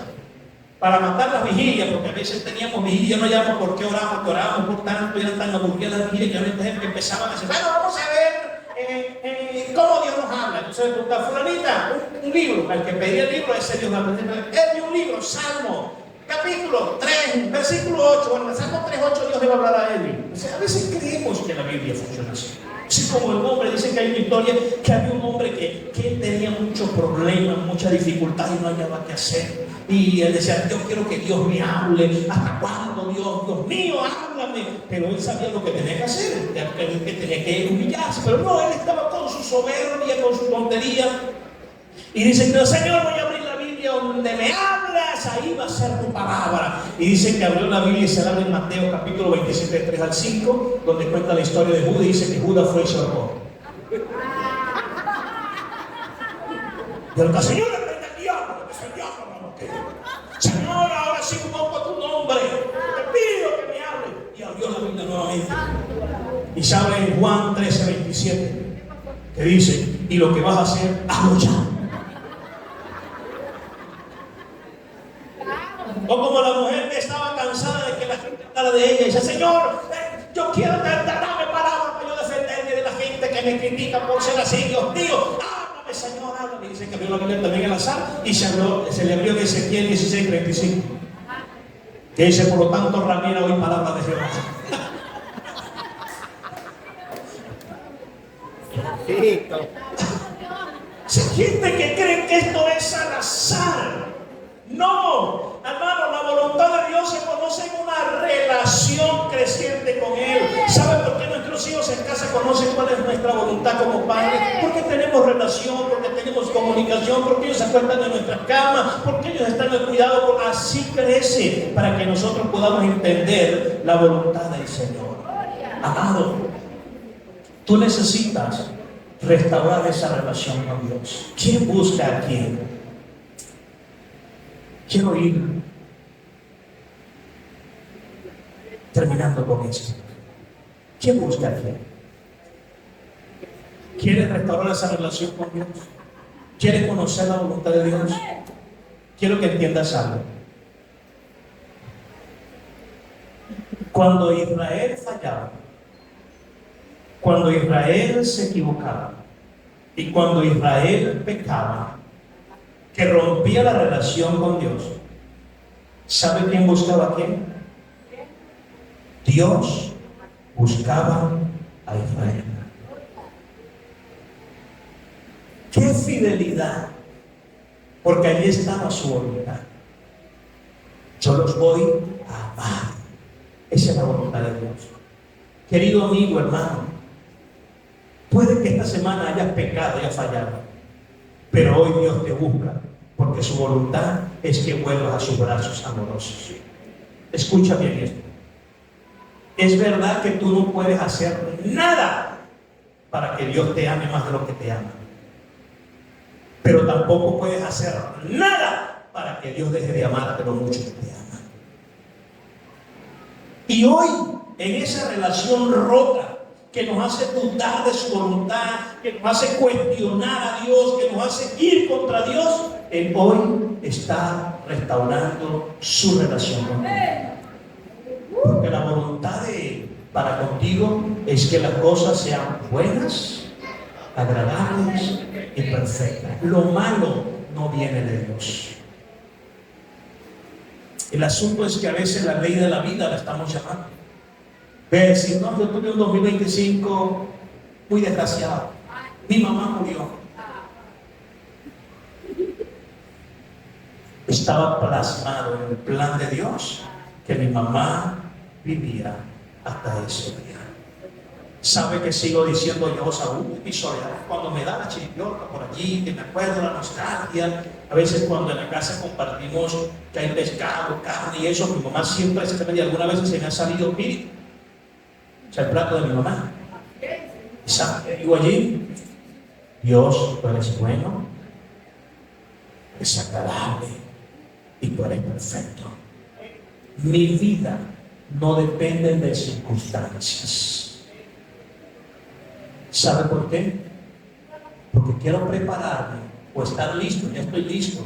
Speaker 1: para matar las vigilias, porque a veces teníamos vigilias, no llamamos por qué oramos, que orábamos por tanto, y eran tan aburridas las vigilias que había gente que empezaban a decir, bueno, vamos a ver cómo Dios nos habla. Entonces le preguntaba, fulanita, un libro. Al que pedía el libro, ese Dios habla. Él dio un libro, Salmo, capítulo 3, versículo 8. Bueno, en Salmo 3:8 Dios le va a hablar a él. O sea, a veces creemos que la Biblia funciona así. Así como el hombre, dicen que hay una historia que había un hombre que tenía muchos problemas, mucha dificultad y no hallaba qué hacer. Y él decía, yo quiero que Dios me hable. ¿Hasta cuándo, Dios mío, háblame? Pero él sabía lo que tenía que hacer, que tenía que humillarse. Pero no, él estaba con su soberbia, con su tontería. Y dice, pero Señor, voy a abrir la Biblia donde me hablas, ahí va a ser tu palabra. Y dice que abrió la Biblia y se abre en Mateo capítulo 27, 3 al 5, donde cuenta la historia de Judas y dice que Judas fue y se ahorcó. Pero que el Señor le prende el diablo, que es el diablo, hermano. Señor, ahora sí conozco tu nombre, te pido que me hable. Y abrió la Biblia nuevamente. Y se abre en Juan 13:27, que dice, y lo que vas a hacer, hazlo ya. O como la mujer que estaba cansada de que la gente hablara de ella y dice, Señor, yo quiero dame palabras para yo defenderme de la gente que me critica por ser así. Dios mío, háblame, Señor, háblame. Y dice que abrió la Biblia también al azar y se le abrió en Ezequiel 16:35, que dice, por lo tanto, Ramira, hoy palabra de Jehová. Se gente que cree que esto es al azar. No, hermano, la voluntad de Dios se conoce en una relación creciente con Él. ¿Sabe por qué nuestros hijos en casa conocen cuál es nuestra voluntad como padres? Porque tenemos relación, porque tenemos comunicación, porque ellos se acuerdan de nuestras camas, porque ellos están en cuidado. Así crece, para que nosotros podamos entender la voluntad del Señor. Amado, tú necesitas restaurar esa relación con Dios. ¿Quién busca a quién? Quiero ir terminando con esto. ¿Quién busca a quién? ¿Quieres restaurar esa relación con Dios? ¿Quieres conocer la voluntad de Dios? Quiero que entiendas algo. Cuando Israel fallaba, cuando Israel se equivocaba y cuando Israel pecaba, que rompía la relación con Dios, ¿sabe quién buscaba a quién? Dios buscaba a Israel. ¡Qué fidelidad! Porque allí estaba su voluntad. Yo los voy a amar. Esa es la voluntad de Dios. Querido amigo, hermano, puede que esta semana hayas pecado y hayas fallado, pero hoy Dios te busca, porque su voluntad es que vuelvas a sus brazos amorosos. Escucha bien esto. Es verdad que tú no puedes hacer nada para que Dios te ame más de lo que te ama, pero tampoco puedes hacer nada para que Dios deje de amarte lo mucho que te ama. Y hoy, en esa relación rota que nos hace dudar de su voluntad, que nos hace cuestionar a Dios, que nos hace ir contra Dios, Él hoy está restaurando su relación con Él. Porque la voluntad de Él para contigo es que las cosas sean buenas, agradables y perfectas. Lo malo no viene de Dios. El asunto es que a veces la ley de la vida la estamos llamando. Ve a decir, no, yo tuve un 2025 muy desgraciado. Mi mamá murió. Estaba plasmado en el plan de Dios que mi mamá vivía hasta ese día. ¿Sabe que sigo diciendo yo aún mi soledad? Cuando me da la chiripiorca por allí, que me acuerdo la nostalgia, a veces cuando en la casa compartimos que hay pescado, carne y eso, mi mamá siempre se me, y algunas veces se me ha salido, mire, o sea, el plato de mi mamá. ¿Y sabe qué digo allí? Dios, tú eres bueno, es agradable y tú eres perfecto. Mi vida no depende de circunstancias. ¿Sabe por qué? Porque quiero prepararme o estar listo, ya estoy listo.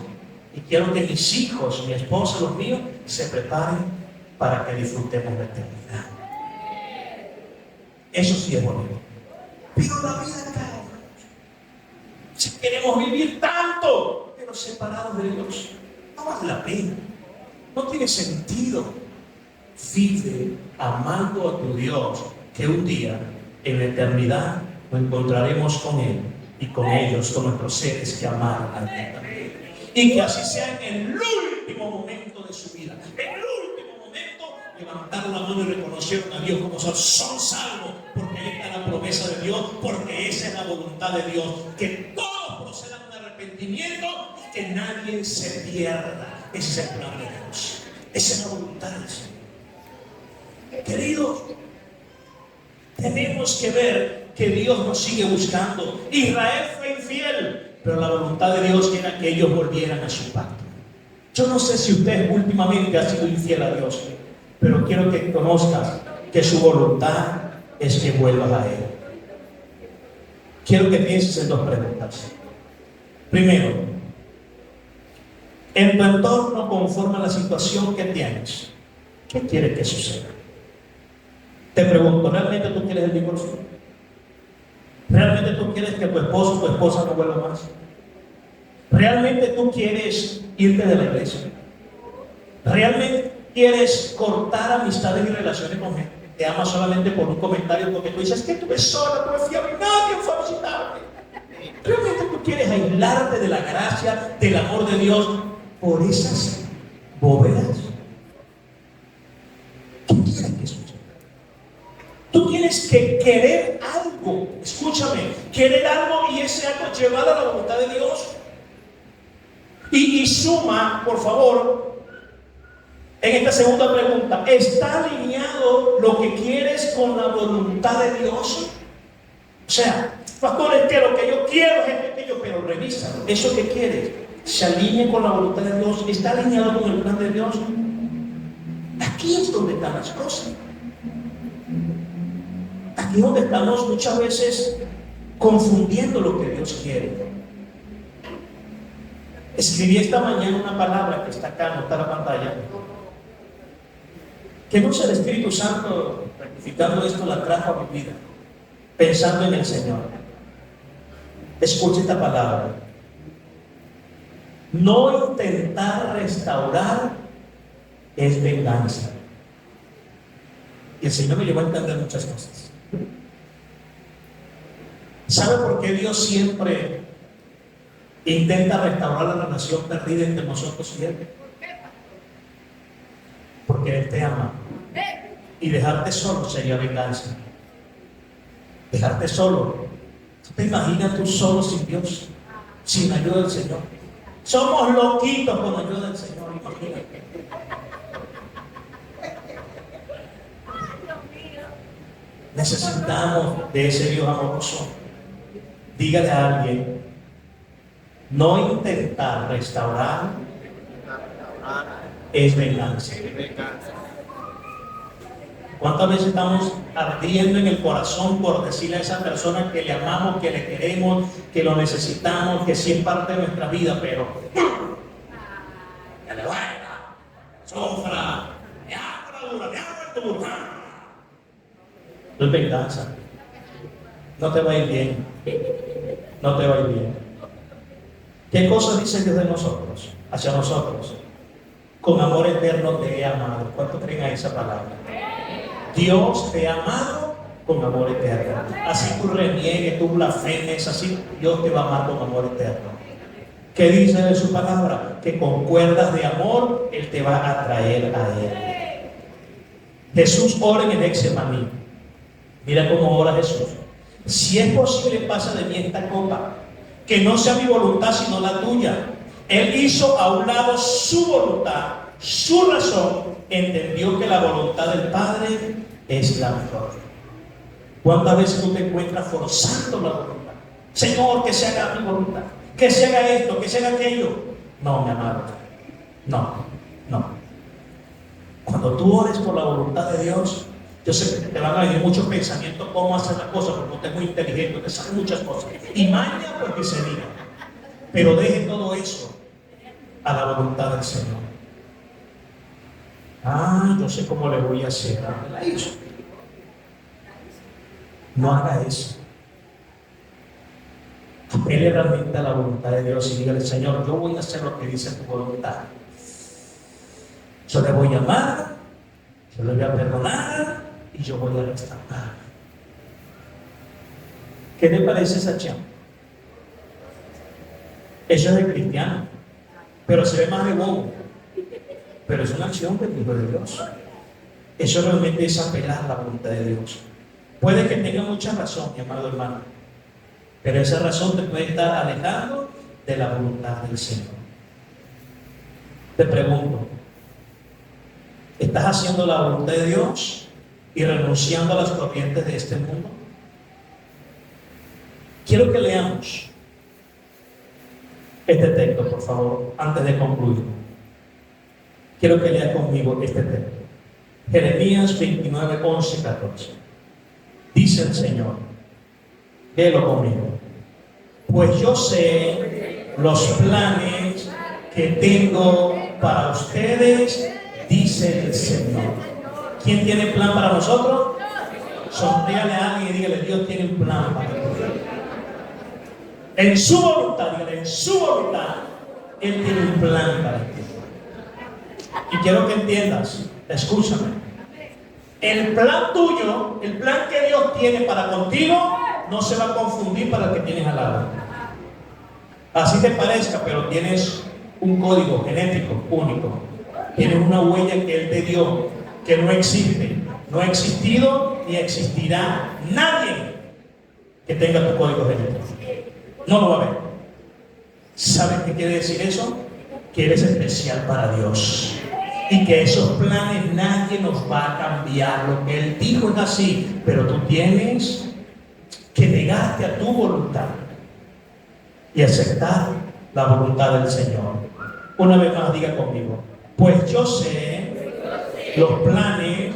Speaker 1: Y quiero que mis hijos, mi esposa, los míos, se preparen para que disfrutemos la eternidad. Eso sí es bonito. Pero la vida cae. Si queremos vivir tanto, pero separados de Dios, no vale la pena. No tiene sentido. Vive amando a tu Dios, que un día, en la eternidad, nos encontraremos con Él y con ellos, con nuestros seres que amaron a Él. Y que así sea en el último momento de su vida. En el último momento, levantaron la mano y reconocieron a Dios como son salvos, porque ahí está la promesa de Dios, porque esa es la voluntad de Dios. Que todos procedan a un arrepentimiento y que nadie se pierda. Ese es el plan de Dios. Esa es la voluntad del Señor. Queridos, tenemos que ver que Dios nos sigue buscando. Israel fue infiel, pero la voluntad de Dios era que ellos volvieran a su pacto. Yo no sé si usted últimamente ha sido infiel a Dios, pero quiero que conozcas que su voluntad es que vuelvas a Él. Quiero que pienses en dos preguntas. Primero, en tu entorno, conforme a la situación que tienes, ¿qué quieres que suceda? Te pregunto, ¿realmente tú quieres el divorcio? ¿Realmente tú quieres que tu esposo o tu esposa no vuelva más? ¿Realmente tú quieres irte de la iglesia? ¿Realmente quieres cortar amistades y relaciones con gente que te ama solamente por un comentario? Porque tú dices que tú ves sola, tú ves fiable, nadie fue a visitarte. ¿Realmente tú quieres aislarte de la gracia, del amor de Dios por esas bóvedas? ¿Qué quieres que suceda? Tú tienes que querer algo, escúchame, querer algo y ese algo llevar a la voluntad de Dios. Y suma, por favor, en esta segunda pregunta, ¿está alineado lo que quieres con la voluntad de Dios? O sea, pastor, es que lo que yo quiero es aquello, pero revisa, eso que quieres, ¿se alinea con la voluntad de Dios? ¿Está alineado con el plan de Dios? Aquí es donde están las cosas. Aquí es donde estamos muchas veces confundiendo lo que Dios quiere. Escribí esta mañana una palabra que está acá, no está en la pantalla, que no sé, el Espíritu Santo, practicando esto, la trajo a mi vida, pensando en el Señor. Escuche esta palabra. No intentar restaurar es venganza. Y el Señor me llevó a entender muchas cosas. ¿Sabe por qué Dios siempre intenta restaurar la relación perdida entre nosotros y Él? Porque Él te ama. Y dejarte solo sería venganza. Dejarte solo. ¿Te imaginas tú solo sin Dios? Sin la ayuda del Señor. Somos loquitos con la ayuda del Señor, imagínate. Necesitamos de ese Dios amoroso. Dígale a alguien, no intentar restaurar es venganza. ¿Cuántas veces estamos ardiendo en el corazón por decirle a esa persona que le amamos, que le queremos, que lo necesitamos, que sí es parte de nuestra vida, pero que le duela, sufra, me hago la dura, me hago el duro? No es venganza. No te va a ir bien. No te va a ir bien. ¿Qué cosas dice Dios de nosotros? Hacia nosotros. Con amor eterno te he amado. ¿Cuánto creen a esa palabra? Dios te ha amado con amor eterno. Así tú reniegues, tú blasfemes, así Dios te va a amar con amor eterno. ¿Qué dice de su palabra? Que con cuerdas de amor Él te va a atraer a Él. Jesús ora en el Getsemaní. Mira cómo ora Jesús. Si es posible, pasa de mí esta copa, que no sea mi voluntad sino la tuya. Él hizo a un lado su voluntad, su razón, entendió que la voluntad del Padre es la mejor. ¿Cuántas veces tú te encuentras forzando la voluntad? Señor, que se haga mi voluntad, que se haga esto, que se haga aquello. No, mi amado, no. Cuando tú ores por la voluntad de Dios, yo sé que te van a venir muchos pensamientos cómo hacer las cosas, porque usted es muy inteligente, usted sabe muchas cosas. Y maña, pues que se diga. Pero deje todo eso a la voluntad del Señor. Yo sé cómo le voy a hacer. No haga eso. Apele realmente a la voluntad de Dios y dígale: Señor, yo voy a hacer lo que dice tu voluntad. Yo le voy a amar, yo le voy a perdonar y yo voy a restaurar. ¿Qué te parece esa acción? Eso es de cristiano, pero se ve más de bobo. Pero es una acción del Hijo de Dios. Eso realmente es apelar a la voluntad de Dios. Puede que tenga mucha razón, mi amado hermano, pero esa razón te puede estar alejando de la voluntad del Señor. Te pregunto, ¿estás haciendo la voluntad de Dios y renunciando a las corrientes de este mundo? Quiero que leamos este texto, por favor, antes de concluir. Quiero que leas conmigo este texto. Jeremías 29, 11, 14. Dice el Señor, léelo conmigo. Pues yo sé los planes que tengo para ustedes, dice el Señor. ¿Quién tiene plan para nosotros? Sonríale a alguien y dígale: Dios tiene un plan para ti. En su voluntad, dígale, en su voluntad, Él tiene un plan para ti. Y quiero que entiendas, escúchame. El plan tuyo, el plan que Dios tiene para contigo, no se va a confundir para el que tienes al lado. Así te parezca, pero tienes un código genético único. Tienes una huella que Él te dio, que no existe, no ha existido ni existirá nadie que tenga tu código genético. No lo va a ver. ¿Sabes qué quiere decir eso? Que eres especial para Dios. Y que esos planes nadie nos va a cambiar. Lo que Él dijo es así, pero tú tienes que negarte a tu voluntad y aceptar la voluntad del Señor. Una vez más, diga conmigo: pues yo sé los planes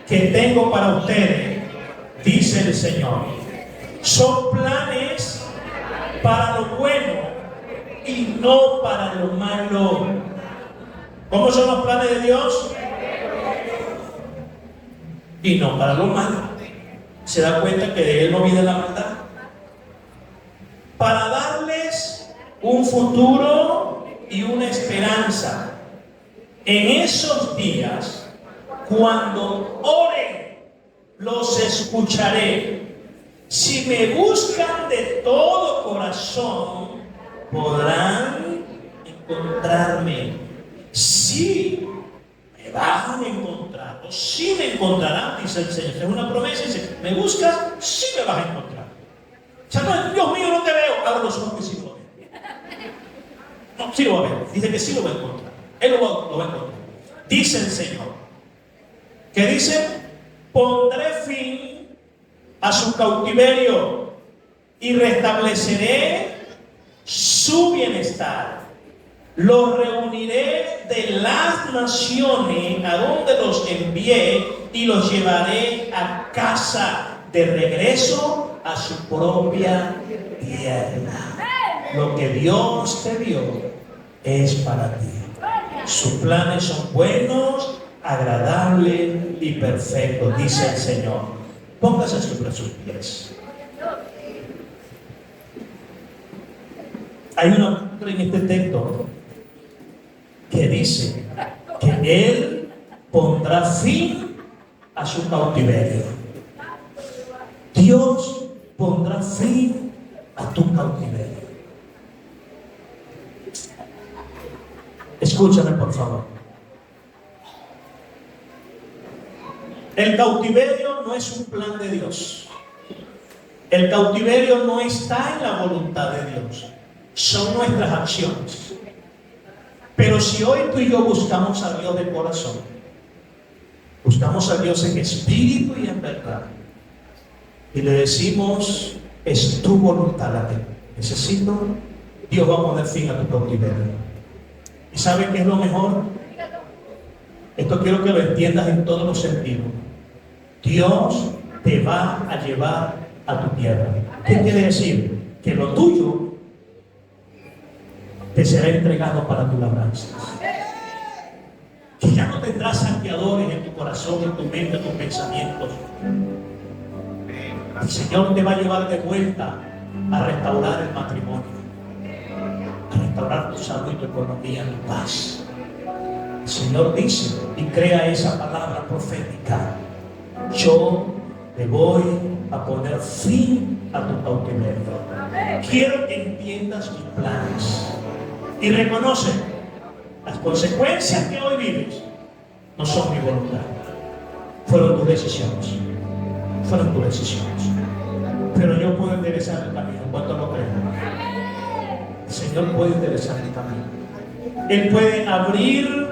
Speaker 1: que tengo para ustedes, dice el Señor. Son planes para lo bueno y no para lo malo. ¿Cómo son los planes de Dios? Y no para lo malo. ¿Se da cuenta que de Él no viene la maldad? Para darles un futuro y una esperanza. En esos días, cuando oren, los escucharé. Si me buscan de todo corazón, podrán encontrarme. Si me van a encontrar, o si me encontrarán, dice el Señor. Es una promesa, dice: me buscas, sí me vas a encontrar. O sea, no, Dios mío, no te veo. Ahora los ojos que sí lo ven. No, sí lo va a ver. Dice que sí lo va a encontrar. Él lo va a encontrar. Dice el Señor, que dice: pondré fin a su cautiverio y restableceré su bienestar. Los reuniré de las naciones a donde los envié y los llevaré a casa, de regreso a su propia tierra. Lo que Dios te dio es para ti. Sus planes son buenos, agradables y perfectos, dice el Señor. Póngase sobre sus pies. Hay una palabra en este texto que dice que Él pondrá fin a su cautiverio. Dios pondrá fin a tu cautiverio. Escúchame, por favor. El cautiverio no es un plan de Dios. El cautiverio no está en la voluntad de Dios. Son nuestras acciones. Pero si hoy tú y yo buscamos a Dios de corazón, buscamos a Dios en espíritu y en verdad, y le decimos, es tu voluntad la que necesito, Dios va a poner fin a tu cautiverio. ¿Y sabe qué es lo mejor? Esto quiero que lo entiendas en todos los sentidos. Dios te va a llevar a tu tierra. ¿Qué quiere decir? Que lo tuyo te será entregado para tu labranza. Que ya no tendrás saqueadores en tu corazón, en tu mente, en tus pensamientos. El Señor te va a llevar de vuelta a restaurar el matrimonio, a restaurar tu salud y tu economía, tu paz. El Señor dice y crea esa palabra profética: yo te voy a poner fin a tu cautiverio. Quiero que entiendas mis planes y reconoce las consecuencias que hoy vives no son mi voluntad, fueron tus decisiones. Fueron tus decisiones. Pero yo puedo enderezar el camino. ¿Cuánto lo creen? El Señor puede enderezar el camino. Él puede abrir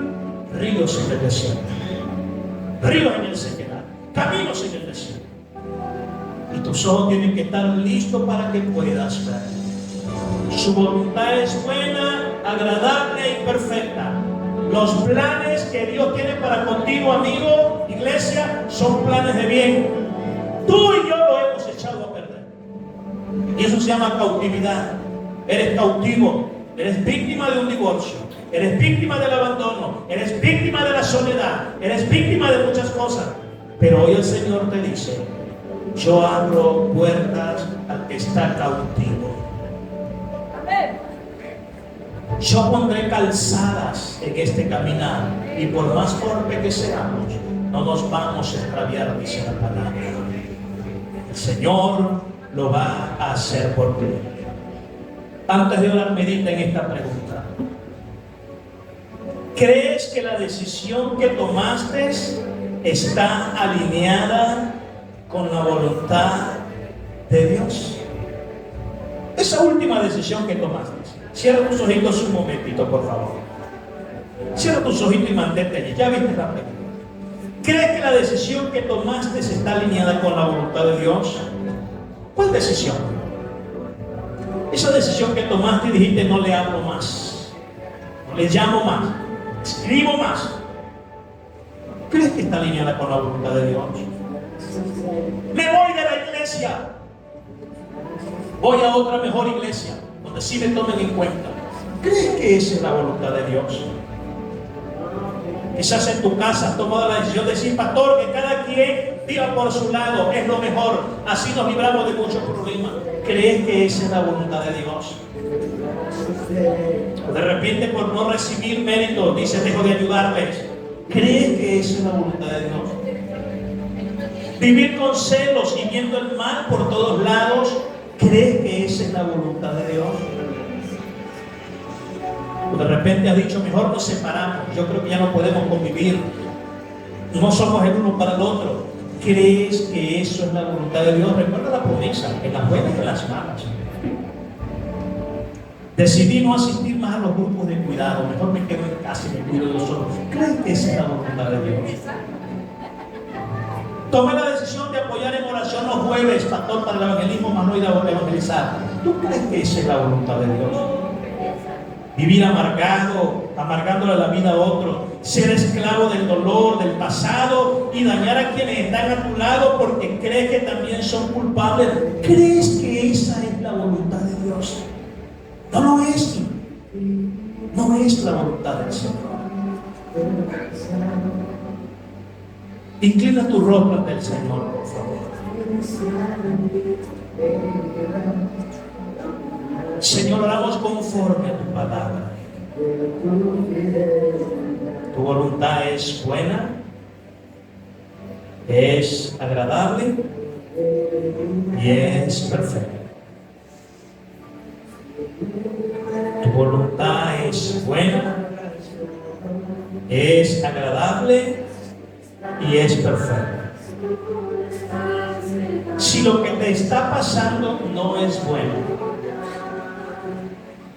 Speaker 1: ríos en el desierto, ríos en el sequedad, caminos en el desierto. Y tus ojos tienen que estar listos para que puedas ver. Su voluntad es buena, agradable y perfecta. Los planes que Dios tiene para contigo, amigo, iglesia, son planes de bien. Tú y yo lo hemos echado a perder. Y eso se llama cautividad. Eres cautivo, eres víctima de un divorcio, eres víctima del abandono, eres víctima de la soledad, eres víctima de muchas cosas. Pero hoy el Señor te dice: yo abro puertas al que está cautivo. Yo pondré calzadas en este caminar, y por más torpe que seamos, no nos vamos a extraviar, dice la palabra. El Señor lo va a hacer por ti. Antes de orar, medita en esta pregunta. ¿Crees que la decisión que tomaste está alineada con la voluntad de Dios? Esa última decisión que tomaste. Cierra tus ojitos un momentito, por favor. Cierra tus ojitos y mantente allí. Ya viste la pregunta. ¿Crees que la decisión que tomaste está alineada con la voluntad de Dios? ¿Cuál decisión? Esa decisión que tomaste y dijiste: no le hablo más, no le llamo más, escribo más. ¿Crees que está alineada con la voluntad de Dios? Me voy de la iglesia, voy a otra mejor iglesia donde sí me tomen en cuenta. ¿Crees que esa es la voluntad de Dios? Quizás en tu casa has tomado la decisión de decir: pastor, que cada quien viva por su lado, es lo mejor, así nos libramos de muchos problemas. ¿Crees que esa es la voluntad de Dios? O de repente, por no recibir mérito, dices: dejo de ayudarles. ¿Crees que esa es la voluntad de Dios? Vivir con celos y viendo el mal por todos lados, ¿crees que esa es la voluntad de Dios? O de repente has dicho: mejor nos separamos, yo creo que ya no podemos convivir, no somos el uno para el otro. ¿Crees que eso es la voluntad de Dios? Recuerda la promesa, en las buenas y en las malas. Decidí no asistir más a los grupos de cuidado, mejor me quedo en casa y me cuido yo solo. ¿Crees que esa es la voluntad de Dios? Tomé la decisión de apoyar en oración los jueves, pastor, para el evangelismo, más no ir a evangelizar. ¿Tú crees que esa es la voluntad de Dios? Vivir amargándole la vida a otros, ser esclavo del dolor, del pasado y dañar a quienes están a tu lado porque crees que también son culpables. ¿Crees que esa es la voluntad de Dios? No lo es. No es la voluntad del Señor. Inclina tu rostro ante el Señor, por favor. Señor, oramos conforme a tu palabra. Tu voluntad es buena, es agradable y es perfecta. Tu voluntad es buena, es agradable y es perfecta. Si lo que te está pasando no es bueno,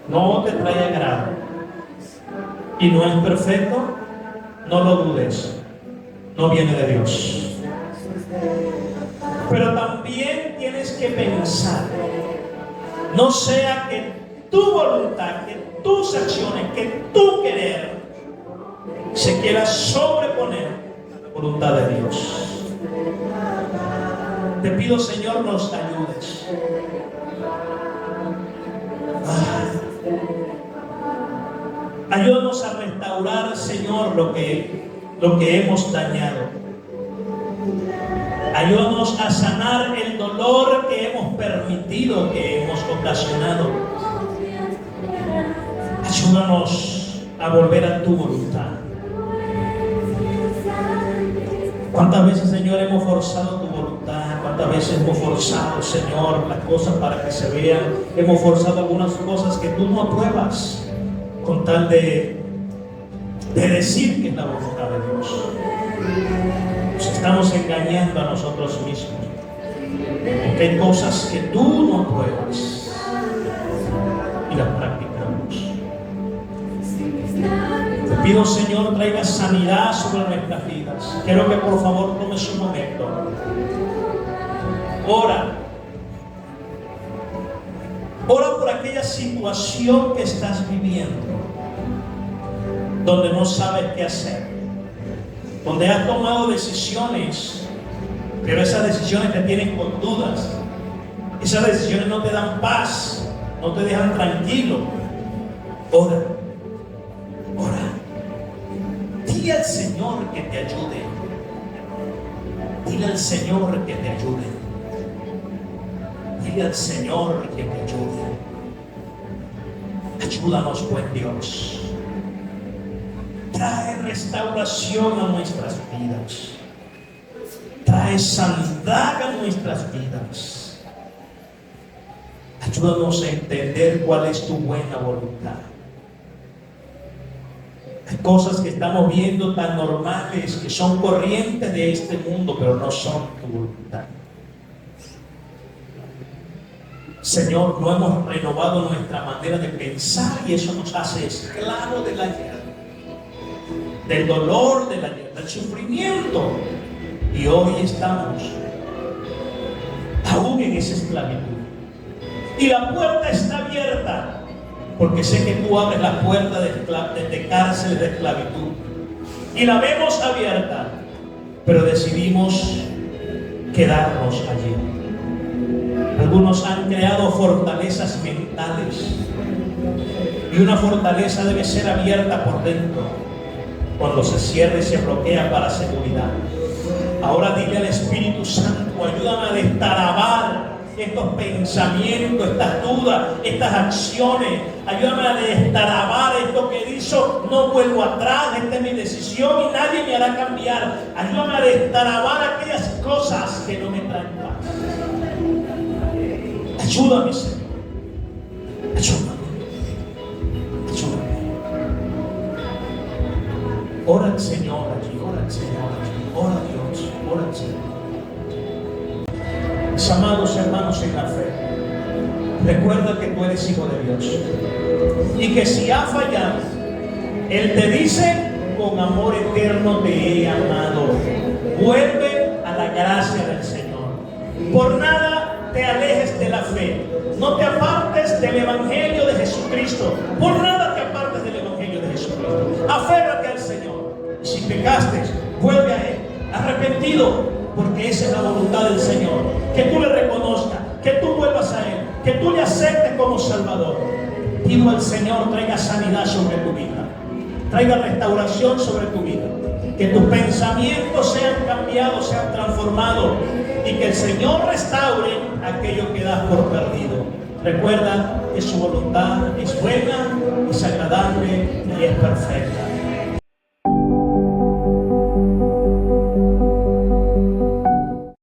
Speaker 1: no te trae agrado y no es perfecto, no lo dudes, no viene de Dios. Pero también tienes que pensar, no sea que tu voluntad, que tus acciones, que tu querer se quiera sobreponer a la voluntad de Dios. Te pido, Señor, nos ayudes. Ayúdanos a restaurar, Señor, lo que hemos dañado. Ayúdanos a sanar el dolor que hemos permitido, que hemos ocasionado. Ayúdanos a volver a tu voluntad. ¿Cuántas veces, Señor, hemos forzado tu voluntad? ¿Cuántas veces hemos forzado, Señor, las cosas para que se vean? Hemos forzado algunas cosas que tú no apruebas con tal de decir que es la voluntad de Dios. Nos estamos engañando a nosotros mismos. Porque hay cosas que tú no apruebas y las practicamos. Te pido, Señor, traiga sanidad sobre nuestras vidas. Quiero que por favor tomes un momento. Ora por aquella situación que estás viviendo, donde no sabes qué hacer, donde has tomado decisiones, pero esas decisiones te tienen con dudas. Esas decisiones no te dan paz, no te dejan tranquilo. Ora. Dile al Señor que te ayude. Dile al Señor que te ayude. Dile al Señor que te ayude. Ayúdanos, buen Dios. Trae restauración a nuestras vidas. Trae sanidad a nuestras vidas. Ayúdanos a entender cuál es tu buena voluntad. Hay cosas que estamos viendo tan normales, que son corrientes de este mundo, pero no son tu voluntad. Señor, no hemos renovado nuestra manera de pensar y eso nos hace esclavos del ayer, del dolor del ayer, del sufrimiento. Y hoy estamos aún en esa esclavitud. Y la puerta está abierta, porque sé que tú abres la puerta de cárcel, de esclavitud. Y la vemos abierta, pero decidimos quedarnos allí. Algunos han creado fortalezas mentales. Y una fortaleza debe ser abierta por dentro. Cuando se cierre, se bloquea para seguridad. Ahora dile al Espíritu Santo, ayúdame a destarabar estos pensamientos, estas dudas, estas acciones. Ayúdame a destarabar esto que dicho, no vuelvo atrás, esta es mi decisión y nadie me hará cambiar. Ayúdame a destarabar aquellas cosas que no me traen paz. Ayúdame, Señor. Ayúdame. Ora al Señor allí, ora al Señor allí, ora a Dios, ora al Señor. Mis amados hermanos en la fe, recuerda que tú eres hijo de Dios y que si ha fallado, Él te dice, con amor eterno te he amado. Vuelve a la gracia del Señor. Por nada te alejes de la fe. No te apartes del Evangelio de Jesucristo. Por nada te apartes del Evangelio de Jesucristo. Aférrate al Señor. Y si pecaste, vuelve a Él, arrepentido, porque esa es la voluntad del Señor. Que tú le reconozcas, que tú vuelvas a Él, que tú le aceptes como Salvador. Pido al Señor traiga sanidad sobre tu vida, traiga restauración sobre tu vida, que tus pensamientos sean cambiados, sean transformados, y que el Señor restaure aquello que das por perdido. Recuerda que su voluntad es buena, es agradable y es perfecta.